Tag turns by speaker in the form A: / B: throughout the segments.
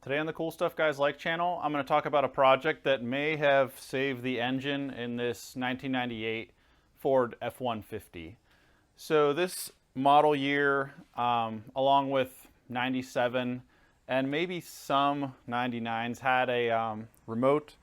A: Today on the Cool Stuff Guys Like channel, I'm going to talk about a project that may have saved the engine in this 1998 Ford F-150. So this model year, along with 97 and maybe some 99s, had a remote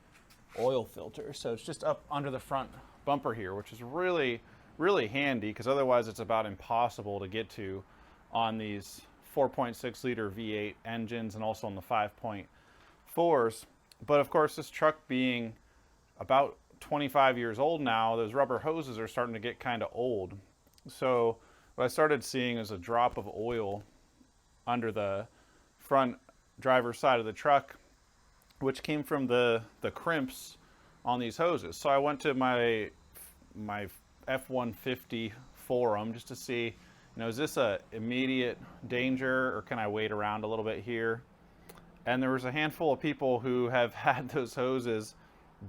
A: oil filter. So it's just up under the front bumper here, which is really, really handy because otherwise it's about impossible to get to on these 4.6 liter V8 engines and also on the 5.4s. But of course, this truck being about 25 years old now, those rubber hoses are starting to get kind of old. So what I started seeing is a drop of oil under the front driver's side of the truck, which came from the crimps on these hoses. So I went to my F-150 forum just to see, is this a immediate danger or can I wait around a little bit here? And there was a handful of people who have had those hoses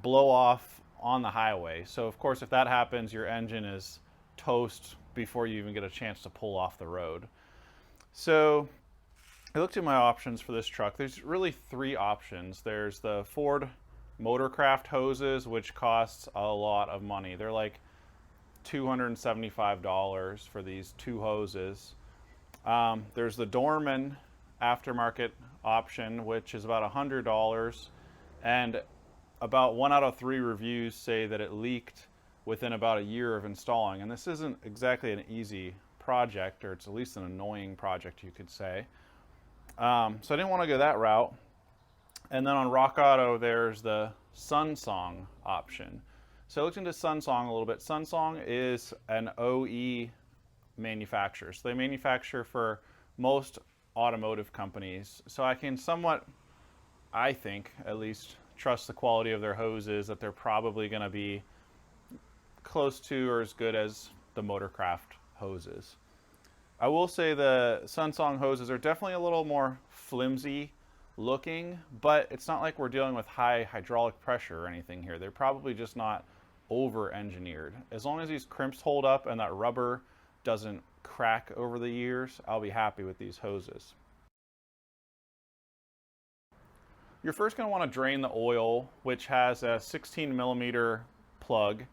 A: blow off on the highway. So of course, if that happens, your engine is toast before you even get a chance to pull off the road. So I looked at my options for this truck. There's really three options. There's the Ford Motorcraft hoses, which costs a lot of money. They're like $275 for these two hoses. There's the Dorman aftermarket option, which is about $100, and about 1 out of 3 reviews say that it leaked within about a year of installing. And this isn't exactly an easy project, or it's at least an annoying project, you could say. So I didn't want to go that route. And then on Rock Auto, there's the Sunsong option. So I looked into Sunsong a little bit. Sunsong is an OE manufacturer. So they manufacture for most automotive companies. So I can somewhat, I think, at least, trust the quality of their hoses, that they're probably going to be close to or as good as the Motorcraft hoses. I will say the Sunsong hoses are definitely a little more flimsy looking, but it's not like we're dealing with high hydraulic pressure or anything here. They're probably just not over-engineered. As long as these crimps hold up and that rubber doesn't crack over the years, I'll be happy with these hoses. You're first going to want to drain the oil, which has a 16 millimeter plug.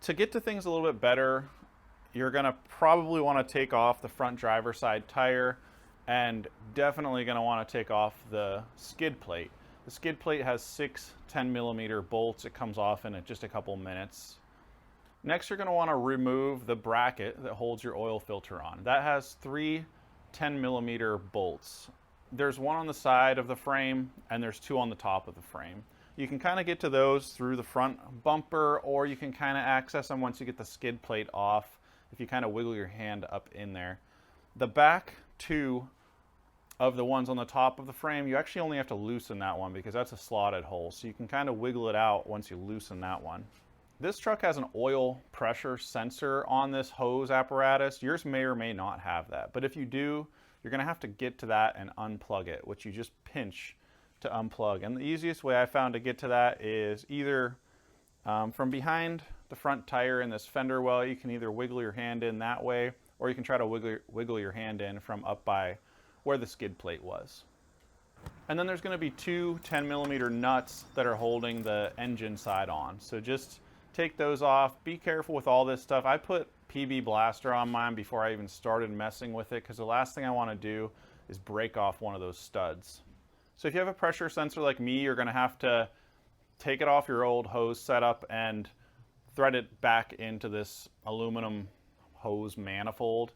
A: To get to things a little bit better, you're going to probably want to take off the front driver's side tire and definitely going to want to take off the skid plate. The skid plate has 6 10 millimeter bolts. It comes off in just a couple minutes. Next, you're going to want to remove the bracket that holds your oil filter on. That has 3 10 millimeter bolts. There's one on the side of the frame and there's 2 on the top of the frame. You can kind of get to those through the front bumper, or you can kind of access them once you get the skid plate off if you kind of wiggle your hand up in there. The back 2 of the ones on the top of the frame, you actually only have to loosen that one because that's a slotted hole. So you can kind of wiggle it out once you loosen that one. This truck has an oil pressure sensor on this hose apparatus. Yours may or may not have that. But if you do, you're going to have to get to that and unplug it, which you just pinch to unplug. And the easiest way I found to get to that is either from behind the front tire in this fender well. You can either wiggle your hand in that way, or you can try to wiggle your hand in from up by where the skid plate was. And then there's going to be 2 10 millimeter nuts that are holding the engine side on. So just take those off. Be careful with all this stuff. I put PB Blaster on mine before I even started messing with it, because the last thing I want to do is break off one of those studs. So if you have a pressure sensor like me, you're going to have to take it off your old hose setup and thread it back into this aluminum hose manifold.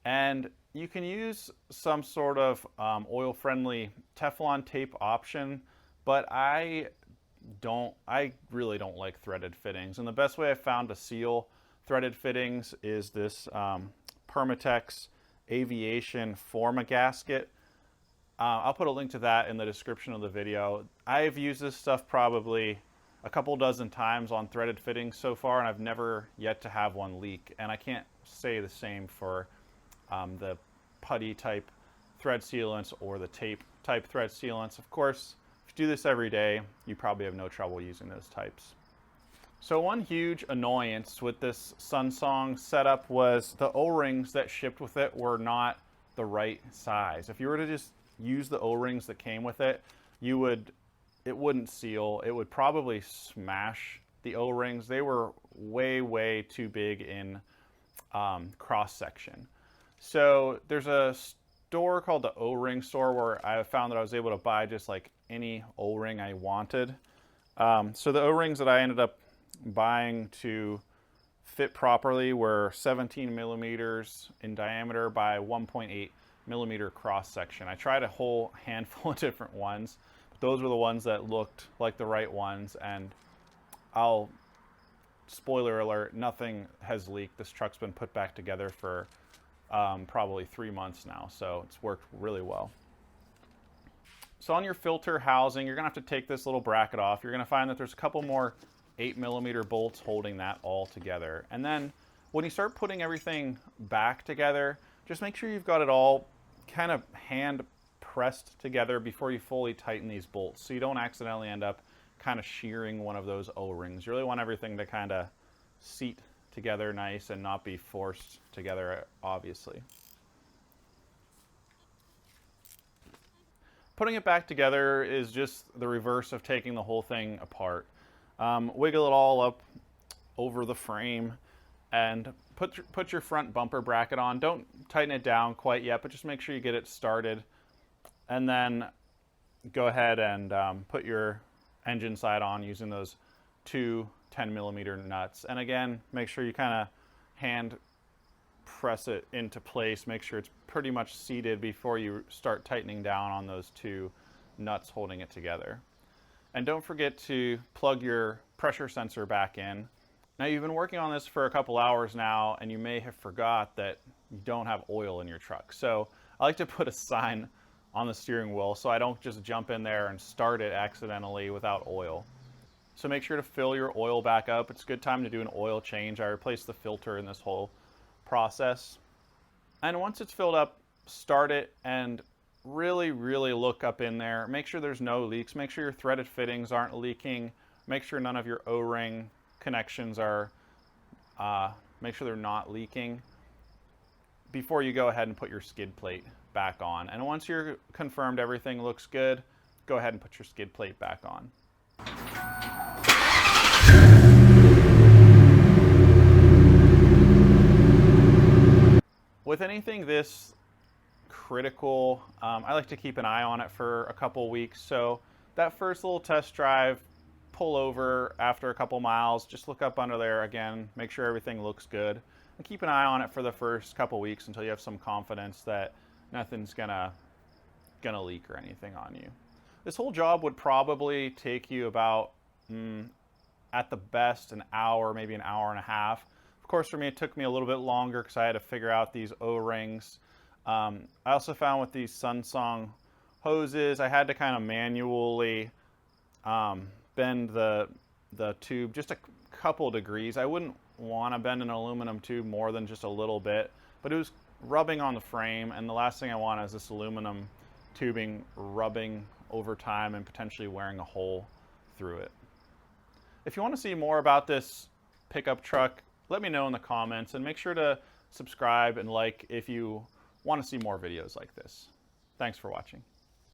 A: And you can use some sort of oil-friendly Teflon tape option, but I really don't like threaded fittings. And the best way I've found to seal threaded fittings is this Permatex Aviation Forma gasket. I'll put a link to that in the description of the video. I've used this stuff probably a couple dozen times on threaded fittings so far, and I've never yet to have one leak. And I can't say the same for the putty type thread sealants or the tape type thread sealants. Of course, if you do this every day, you probably have no trouble using those types. So one huge annoyance with this Sunsong setup was the O-rings that shipped with it were not the right size. If you were to just use the O-rings that came with it, it wouldn't seal. It would probably smash the O-rings. They were way, way too big in cross section. So there's a store called the O-Ring store where I found that I was able to buy just like any O-ring I wanted. So the O-rings that I ended up buying to fit properly were 17 millimeters in diameter by 1.8 millimeter cross section. I tried a whole handful of different ones, but those were the ones that looked like the right ones. And spoiler alert, nothing has leaked. This truck's been put back together for probably 3 months now, so it's worked really well. So on your filter housing, you're gonna have to take this little bracket off. You're gonna find that there's a couple more 8mm bolts holding that all together. And then when you start putting everything back together, just make sure you've got it all kind of hand pressed together before you fully tighten these bolts, so you don't accidentally end up kind of shearing one of those O-rings. You really want everything to kind of seat together nice and not be forced together, obviously. Putting it back together is just the reverse of taking the whole thing apart. Wiggle it all up over the frame and put your front bumper bracket on. Don't tighten it down quite yet, but just make sure you get it started. And then go ahead and put your engine side on using those two 10mm nuts. And again, make sure you kind of hand press it into place. Make sure it's pretty much seated before you start tightening down on those two nuts holding it together. And don't forget to plug your pressure sensor back in. Now, you've been working on this for a couple hours now, and you may have forgot that you don't have oil in your truck. So I like to put a sign on the steering wheel so I don't just jump in there and start it accidentally without oil. So make sure to fill your oil back up. It's a good time to do an oil change. I replaced the filter in this whole process. And once it's filled up, start it and really, really look up in there. Make sure there's no leaks. Make sure your threaded fittings aren't leaking. Make sure none of your O-ring connections are, make sure they're not leaking before you go ahead and put your skid plate back on. And once you're confirmed everything looks good, go ahead and put your skid plate back on. With anything this critical, I like to keep an eye on it for a couple weeks. So that first little test drive, pull over after a couple miles, just look up under there again, make sure everything looks good, and keep an eye on it for the first couple weeks until you have some confidence that nothing's gonna leak or anything on you. This whole job would probably take you about, at the best, an hour, maybe an hour and a half. Of course, for me, it took me a little bit longer because I had to figure out these O-rings. I also found with these Sunsong hoses, I had to kind of manually bend the tube just a couple degrees. I wouldn't want to bend an aluminum tube more than just a little bit, but it was rubbing on the frame, and the last thing I want is this aluminum tubing rubbing over time and potentially wearing a hole through it. If you want to see more about this pickup truck, let me know in the comments, and make sure to subscribe and like if you want to see more videos like this. Thanks for watching.